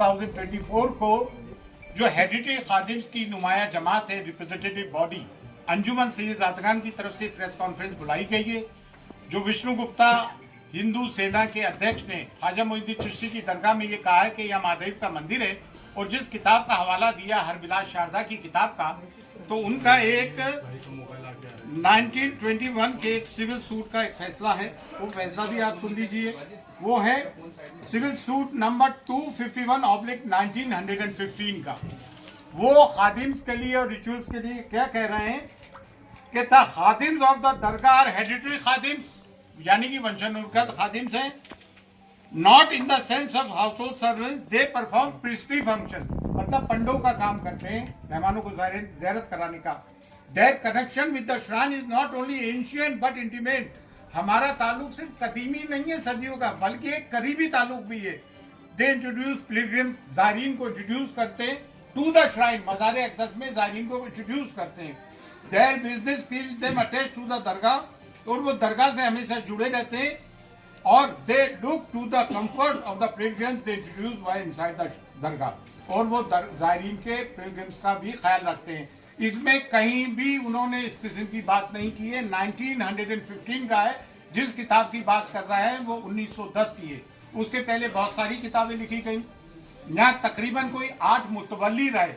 2024 को जो हेरिटेज खादिम्स की नुमाया जमात है, रिप्रेजेंटेटिव बॉडी अंजुमन सैयद ज़ादगान की तरफ से प्रेस कॉन्फ्रेंस बुलाई गई है। जो विष्णु गुप्ता हिंदू सेना के अध्यक्ष ने ख्वाजा मोइनुद्दीन चिश्ती की दरगाह में ये कहा है कि यह महादेव का मंदिर है, और जिस किताब का हवाला दिया हरबिलास शारदा की किताब का, तो उनका एक 1921 के एक सिविल सूट का एक फैसला है, वो फैसला भी आप सुन लीजिए। वो है सिविल सूट नंबर 251/1915 का। वो खादिम्स के लिए और रिचुअल्स के लिए क्या कह रहे हैं कि the khadims of the dargah are hereditary khadims, यानी कि वंशानुगत खादिम्स हैं, not in the sense of household servants, they perform priestly functions, मतलब पंडों का काम करते हैं, मेहमानों को ज़ियारत कराने का। There connection with the shrine is not only ancient but intimate, हमारा ताल्लुक सिर्फ कदीमी नहीं है सदियों का, बल्कि एक करीबी ताल्लुक भी है। दे इंट्रोड्यूस पिलग्रिम्स, ज़ायरीन को इंट्रोड्यूस करते हैं टू द श्राइन, मज़ार अक़दस में ज़ायरीन को इंट्रोड्यूस करते हैं। Their business keeps them attached to the dargah, और वो दरगाह से हमेशा जुड़े रहते हैं। और they look to the comfort of the pilgrims they introduce while inside the dargah, और वो ज़ायरीन के पिलग्रिम्स का भी ख्याल रखते हैं। इसमें कहीं भी उन्होंने इस किस्म की बात नहीं की है। 1915 का है, जिस किताब की बात कर रहा है वो 1910 की है। उसके पहले बहुत सारी किताबें लिखी गई। यहाँ तकरीबन कोई 8 मुतवल्ली रहे।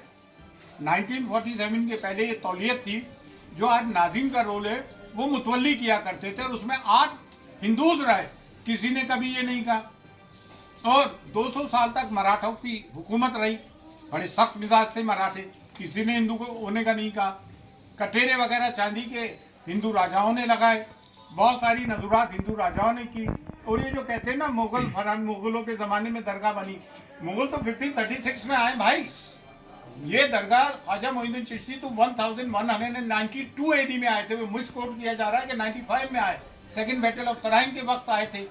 1947 के पहले ये तौलियत थी, जो आज नाज़िम का रोल है वो मुतवल्ली किया करते थे, और उसमें 8 हिंदूज रहे, किसी ने कभी ये नहीं कहा। और 200 साल तक मराठों की हुकूमत रही, बड़े सख्त मिजाज थे मराठे, किसी ने हिंदू को होने का नहीं कहा। कटेरे वगैरह चांदी के हिंदू राजाओं ने लगाए, बहुत सारी नजुरात हिंदू राजाओं ने की। और ये जो कहते हैं ना मुगलों के ज़माने में दरगाह बनी, मुगल तो 1536 में आए भाई। ये दरगाह ख्वाजा मोइनुद्दीन चिश्ती तो 1192 AD में आए थे, वो मिसकोट किया जा रहा है कि 95 में आए, सेकेंड बैटल ऑफ तराइन के वक्त आए थे।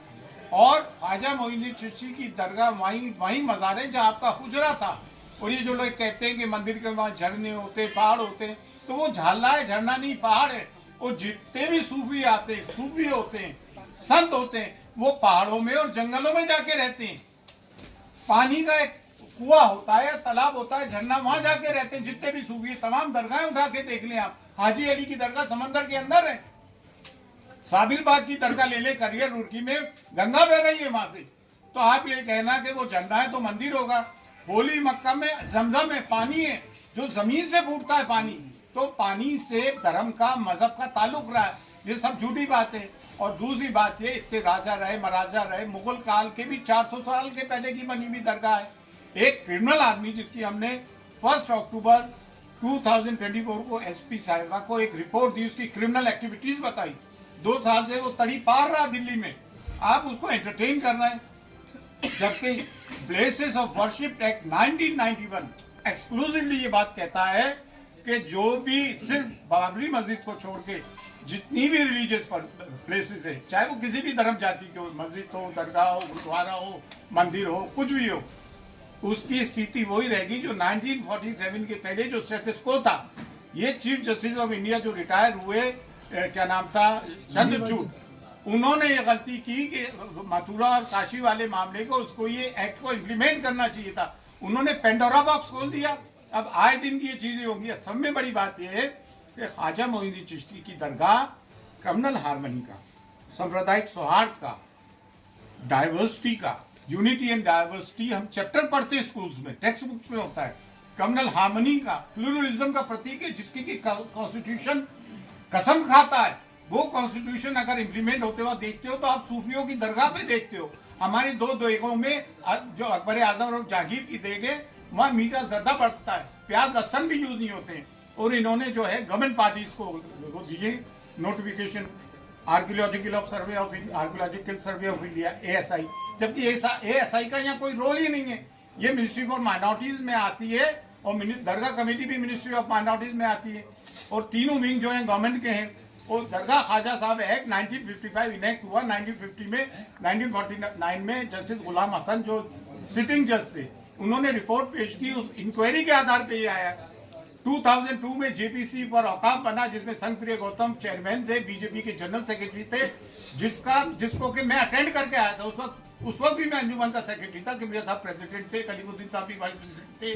और ख्वाजा मोइनुद्दीन चिश्ती की दरगाह वहीं मज़ार है जहाँ आपका हुजरा था। और ये जो लोग कहते हैं कि मंदिर के वहाँ झरने होते, पहाड़ होते हैं, तो वो झाला है, झरना नहीं पहाड़ है। और जितने भी सूफी आते हैं, सूफी होते हैं, संत होते हैं, वो पहाड़ों में और जंगलों में जाके रहते हैं। पानी का एक कुआं होता है, तालाब होता है, झरना, वहां जाके रहते हैं। जितने भी सूफी, तमाम दरगाहें उठा के देख लें आप। हाजी अली की दरगाह समंदर के अंदर है। साबिर बाग की दरगाह ले ले, करियर रुड़की में गंगा बह रही है वहां से। तो आप ये कहना कि वो झंडा है तो मंदिर होगा। होली मक्का में जमजम है, पानी है जो जमीन से फूटता है पानी, तो पानी से धर्म का, मजहब का ताल्लुक रहा है। ये सब झूठी बात है। और दूसरी बात ये, इतने राजा रहे, महाराजा रहे, मुगल काल के भी 400 साल के पहले की बनी हुई दरगाह है। एक क्रिमिनल आदमी जिसकी हमने 1 अक्टूबर 2024 को SP साहिबा को एक रिपोर्ट दी, उसकी क्रिमिनल एक्टिविटीज बताई। 2 साल से वो तड़ी पार रहा दिल्ली में, आप उसको एंटरटेन कर रहे हैं। जबकि places of worship act 1991 exclusively ये बात कहता है कि जो भी सिर्फ बाबरी मस्जिद को छोड़ के जितनी भी रिलीजियस प्लेसेस है, चाहे वो किसी भी धर्म जाति के हो, मस्जिद हो, दरगाह हो, गुरुद्वारा हो, मंदिर हो, कुछ भी हो, उसकी स्थिति वही रहेगी जो 1947 के पहले जो स्टेटस को था। ये चीफ जस्टिस ऑफ इंडिया जो रिटायर हुए, क्या नाम था, चंद्रचूड़, उन्होंने ये गलती की कि मथुरा और काशी वाले मामले को, उसको ये एक्ट को इम्प्लीमेंट करना चाहिए था। उन्होंने पेंडोरा बॉक्स खोल दिया। अब आए दिन की ये चीजें होंगी। सब में बड़ी बात यह है कि ख्वाजा मोइनुद्दीन चिश्ती की दरगाह कम्युनल हार्मनी का, सांप्रदायिक सौहार्द का, डाइवर्सिटी का, यूनिटी एंड डाइवर्सिटी हम चैप्टर पढ़ते हैं स्कूल्स में, टेक्स्ट बुक्स में होता है। कम्युनल हार्मनी का, प्लूरलिज्म का प्रतीक है, जिसकी की कॉन्स्टिट्यूशन कसम खाता है। वो कॉन्स्टिट्यूशन अगर इम्प्लीमेंट होते हुए देखते हो तो आप सूफियों की दरगाह पे देखते हो। हमारी 2 देगों में जो अकबर आजम और जहांगीर की देग है, वहाँ मीठा ज़्यादा बढ़ता है, प्याज लहसन भी यूज नहीं होते हैं। और इन्होंने जो है गवर्नमेंट पार्टीज को दिए notification, archaeological survey of India ASI, जबकि ASI का यहाँ कोई रोल ही नहीं है। ये मिनिस्ट्री फॉर माइनॉरिटीज में आती है, और दरगाह कमेटी भी मिनिस्ट्री ऑफ माइनॉरिटीज में आती है। और तीनों विंग जो है गवर्नमेंट के हैं। और दरगाह ख्वाजा साहब एक्ट 1955 इनेक्ट हुआ। 1950 में, 1949 में जस्टिस गुलाम हसन जो सिटिंग जज थे, उन्होंने रिपोर्ट पेश की। उस इंक्वायरी के आधार पे ये आया। 2002 में JPC फॉर औकाफ बना, जिसमें संघप्रिय गौतम चेयरमैन थे, बीजेपी के जनरल सेक्रेटरी थे, जिसको कि मैं अटेंड करके आया था। उस वक्त उस वक्त भी मैं अंजुमन का सेक्रेटरी था, किबरिया साहब प्रेसिडेंट थे, कलीमुद्दीन साहब भी वाइस प्रेसिडेंट थे,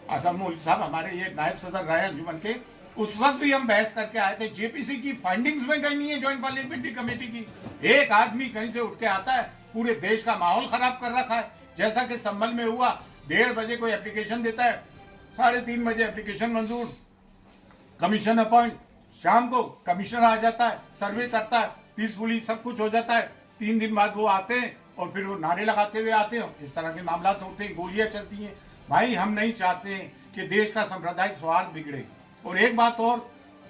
आसम मौलवी साहब हमारे ये नायब सदर रहे अंजुमन के। उस वक्त भी हम बहस करके आए थे। जेपीसी की फाइंडिंग्स में कहीं नहीं है, ज्वाइंट पार्लियामेंट्री कमेटी की। एक आदमी कहीं से उठ के आता है, पूरे देश का माहौल खराब कर रखा है। जैसा कि संभल में हुआ, 1:30 बजे कोई एप्लीकेशन देता है, 3:30 बजे एप्लीकेशन मंजूर, कमीशन अपॉइंट, शाम को कमिश्नर आ जाता है, सर्वे करता है, पीसफुली सब कुछ हो जाता है। 3 दिन बाद वो आते हैं और फिर वो नारे लगाते हुए आते हैं। इस तरह के मामला होते हैं, गोलियां चलती हैं। भाई हम नहीं चाहते कि देश का सांप्रदायिक सौहार्द बिगड़े। और एक बात और,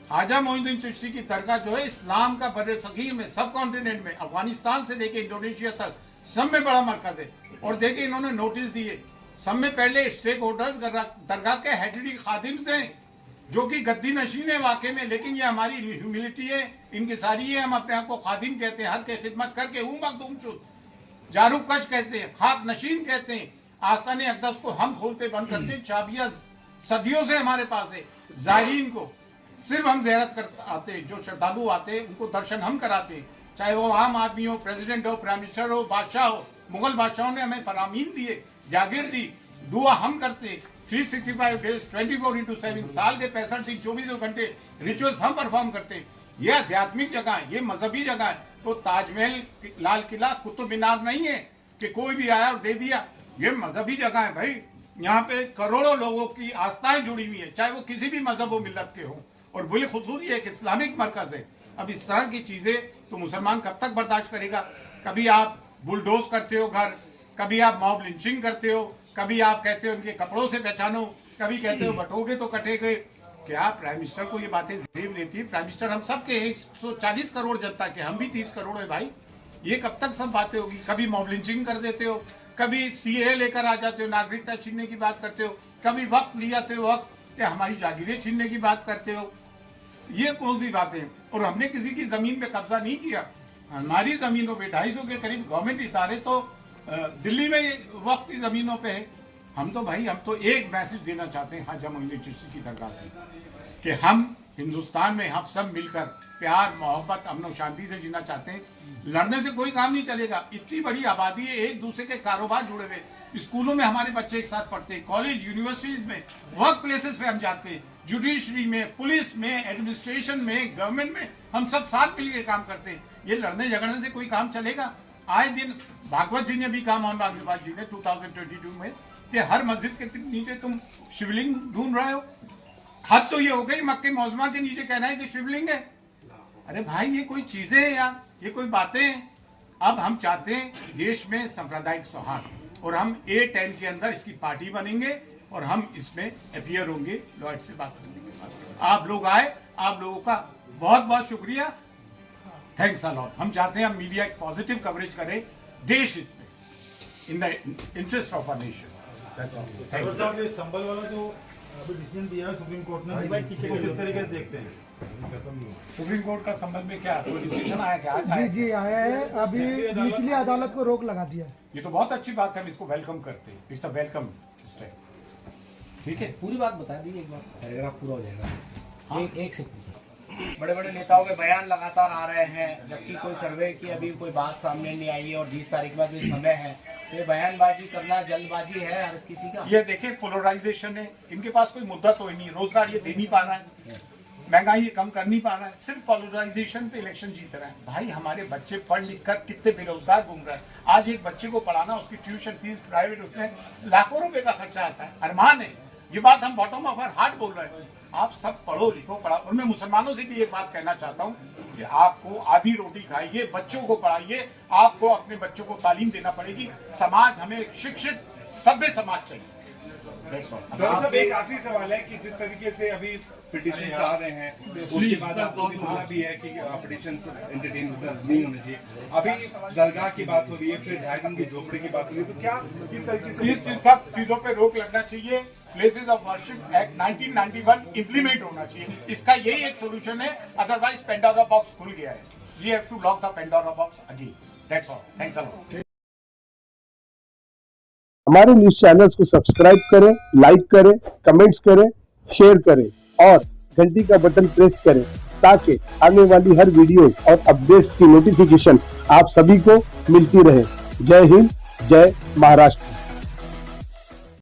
ख्वाजा मोइनुद्दीन चिश्ती की दरगाह जो है, इस्लाम का बर्रे सगीर में, सब कॉन्टिनेंट में, अफगानिस्तान से लेके इंडोनेशिया तक सब में बड़ा मरकज है। और देखिए इन्होंने नोटिस दिए, सब में पहले स्टेक होल्डर्स दरगाह के हेडरी खादिम्स हैं जो कि गद्दी नशीन है वाकई में, लेकिन ये हमारी ह्यूमिलिटी है, इनकी सारी है। हम अपने आप को खादिम कहते हैं, हर के खिदमत करके हूँ मखदूम शुद, जारूक कश कहते हैं, खाक नशीन कहते हैं। आस्ताने अक़दस को हम खोलते बंद करते हैं, चाबियां सदियों से हमारे पास है। ज़ायरीन को सिर्फ हम ज़ियारत कर आते हैं, जो श्रद्धालु आते हैं उनको दर्शन हम कराते हैं, चाहे वो आम आदमी हो, प्रेसिडेंट हो, प्राइम मिनिस्टर हो, बादशाह हो। मुगल बादशाहों ने हमें फरामीन दिए, जागीर दी, दुआ हम करते। 365 डेज 24/7 साल के 65 दिन 24 घंटे रिचुअल्स हम परफॉर्म करते हैं। ये आध्यात्मिक जगह है, ये मजहबी जगह है। तो ताजमहल, लाल किला, कुतुब मीनार नहीं है कि कोई भी आया और दे दिया। ये मजहबी जगह है भाई, यहाँ पे करोड़ों लोगों की आस्थाएं जुड़ी हुई है, चाहे वो किसी भी मजहब व मिल्लत के हों। और बिलखुसूस ये एक इस्लामिक मरकज है। अब इस तरह की चीजें तो मुसलमान कब तक बर्दाश्त करेगा? कभी आप बुलडोज करते हो घर, कभी आप मॉब लिंचिंग करते हो, कभी आप कहते हो उनके कपड़ों से पहचानो, कभी कहते हो बटोगे तो कटेगे। क्या प्राइम मिनिस्टर को ये बातें जेब लेती है? प्राइम मिनिस्टर हम सब के 140 करोड़ जनता के, हम भी 30 करोड़ है भाई। ये कब तक सब बातें होगी? कभी मॉब लिंचिंग कर देते हो, कभी सीए लेकर आ जाते हो, नागरिकता छीनने की बात करते हो, कभी वक्त ले जाते हो, वक्त कि हमारी जागीरें छीनने की बात करते हो। ये कौन सी बातें? और हमने किसी की जमीन पे कब्जा नहीं किया। हमारी जमीनों पे 250 के करीब गवर्नमेंट इदारे तो दिल्ली में वक्त की जमीनों पे है। हम तो एक मैसेज देना चाहते हैं ख्वाजा मोइनुद्दीन चिश्ती की दरगाह से कि हम हिंदुस्तान में हम सब मिलकर प्यार, मोहब्बत, अमन और शांति से जीना चाहते हैं। लड़ने से कोई काम नहीं चलेगा। इतनी बड़ी आबादी है, एक दूसरे के कारोबार जुड़े हुए, स्कूलों में हमारे बच्चे एक साथ पढ़ते हैं, कॉलेज, यूनिवर्सिटीज में, वर्क प्लेसेस पे हम जाते हैं, जुडिशरी में, पुलिस में, एडमिनिस्ट्रेशन में, गवर्नमेंट में, हम सब साथ मिलकर काम करते हैं। ये लड़ने झगड़ने से कोई काम चलेगा? आए दिन भागवत जी ने भी कहा, मोहन भागवत जी ने 2022 में, कि हर मस्जिद के नीचे तुम शिवलिंग ढूंढ रहे हो। हद तो ये हो गई, मक्के मौजमा के नीचे कहना है कि शिवलिंग है। अरे भाई ये कोई चीजें हैं यार, ये कोई बातें हैं? अब हम चाहते हैं देश में सांप्रदायिक सौहार्द, और हम A10 के अंदर इसकी पार्टी बनेंगे और हम इसमें अपियर होंगे लॉयड से बात करने के बाद। आप लोग आए, आप लोगों का बहुत बहुत शुक्रिया, थैंक्स अ लॉट। हम चाहते हैं हम मीडिया एक पॉजिटिव कवरेज करें देश हित में, in the interest of our nation. Sambhal वाला जो अभी डिसीजन दिया है सुप्रीम कोर्ट ने, किस तरीके से देखते हैं? सुप्रीम कोर्ट का संबंध में क्या कोई डिसीजन आया क्या? जी आया है। अभी निचली अदालत को रोक लगा दिया है। ये तो बहुत अच्छी बात है, हम इसको वेलकम करते हैं। It's a welcome step. ठीक है, पूरी बात बता दी, एक बार पैराग्राफ पूरा हो जाएगा। हाँ? एक से बड़े बड़े नेताओं के बयान लगातार आ रहे हैं, जबकि कोई सर्वे की अभी कोई बात सामने नहीं आई है, और 20 तारीख में जो समय है, तो ये बयानबाजी करना जल्दबाजी है हर किसी का। ये देखिए पोलराइजेशन है, इनके पास कोई मुद्दा तो ही नहीं, रोजगार ये दे नहीं पा रहा है, महंगाई ये कम कर नहीं पा रहा है, सिर्फ पोलराइजेशन पे इलेक्शन जीत रहा है। भाई हमारे बच्चे पढ़ लिख कर कितने बेरोजगार घूम रहे हैं। आज एक बच्चे को पढ़ाना, उसकी ट्यूशन फीस प्राइवेट, उसमें लाखों रुपए का खर्चा आता है। अरमान है, ये बात हम बॉटम ऑफ आवर हार्ट बोल रहे हैं। आप सब पढ़ो लिखो, पढ़ा। और मैं मुसलमानों से भी एक बात कहना चाहता हूँ कि आपको आधी रोटी खाइए, बच्चों को पढ़ाइए, आपको अपने बच्चों को तालीम देना पड़ेगी। समाज हमें शिक्षित सभ्य समाज चाहिए। सर एक आखिरी सवाल है कि जिस तरीके से अभी पिटिशन आ रहे हैं, उसके बाद आपको बोला भी है कि पिटिशन एंटरटेन नहीं होने चाहिए। अभी दरगाह की बात हो रही है, फिर 2.5 दिन की झोपड़ी की बात हो रही है, तो क्या किस तरीके से इस सब चीजों पे रोक लगना चाहिए। Places of worship act 1991 implement होना चाहिए। इसका यही एक सोल्यूशन है, अदरवाइज पेंडोरा बॉक्स खुल गया है। We have to lock the Pandora box again. That's all. Thanks a lot. हमारे न्यूज चैनल्स को सब्सक्राइब करें, लाइक करें, कमेंट्स करें, शेयर करें और घंटी का बटन प्रेस करें, ताकि आने वाली हर वीडियो और अपडेट्स की नोटिफिकेशन आप सभी को मिलती रहे। जय हिंद, जय महाराष्ट्र।